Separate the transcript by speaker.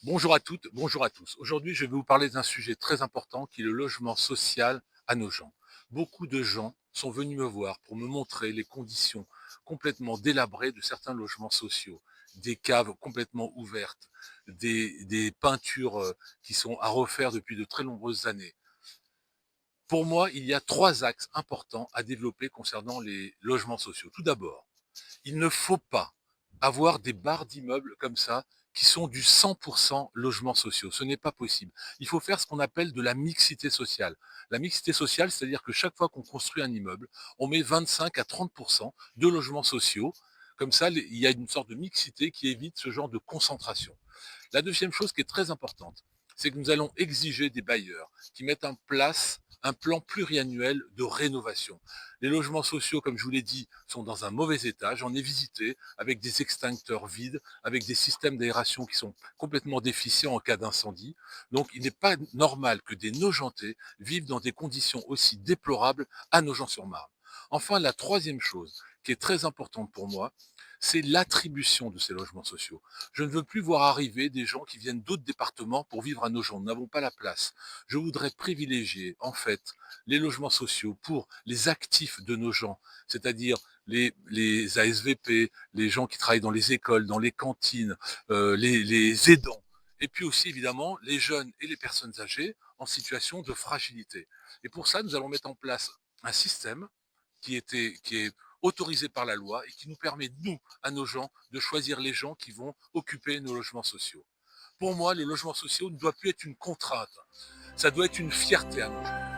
Speaker 1: Bonjour à toutes, bonjour à tous. Aujourd'hui, je vais vous parler d'un sujet très important qui est le logement social à nos gens. Beaucoup de gens sont venus me voir pour me montrer les conditions complètement délabrées de certains logements sociaux, des caves complètement ouvertes, des peintures qui sont à refaire depuis de très nombreuses années. Pour moi, il y a trois axes importants à développer concernant les logements sociaux. Tout d'abord, il ne faut pas avoir des barres d'immeubles comme ça qui sont du 100% logements sociaux. Ce n'est pas possible. Il faut faire ce qu'on appelle de la mixité sociale. La mixité sociale, c'est-à-dire que chaque fois qu'on construit un immeuble, on met 25 à 30% de logements sociaux. Comme ça, il y a une sorte de mixité qui évite ce genre de concentration. La deuxième chose qui est très importante, c'est que nous allons exiger des bailleurs qui mettent en place un plan pluriannuel de rénovation. Les logements sociaux, comme je vous l'ai dit, sont dans un mauvais état. J'en ai visité avec des extincteurs vides, avec des systèmes d'aération qui sont complètement déficients en cas d'incendie. Donc, il n'est pas normal que des Nogentais vivent dans des conditions aussi déplorables à Nogent-sur-Marne. Enfin, la troisième chose qui est très importante pour moi, c'est l'attribution de ces logements sociaux. Je ne veux plus voir arriver des gens qui viennent d'autres départements pour vivre à Nogent. Nous n'avons pas la place. Je voudrais privilégier, en fait, les logements sociaux pour les actifs de Nogent, c'est-à-dire les ASVP, les gens qui travaillent dans les écoles, dans les cantines, les aidants. Et puis aussi, évidemment, les jeunes et les personnes âgées en situation de fragilité. Et pour ça, nous allons mettre en place un système qui est autorisé par la loi et qui nous permet, nous, à nos gens, de choisir les gens qui vont occuper nos logements sociaux. Pour moi, les logements sociaux ne doivent plus être une contrainte, ça doit être une fierté à nos gens.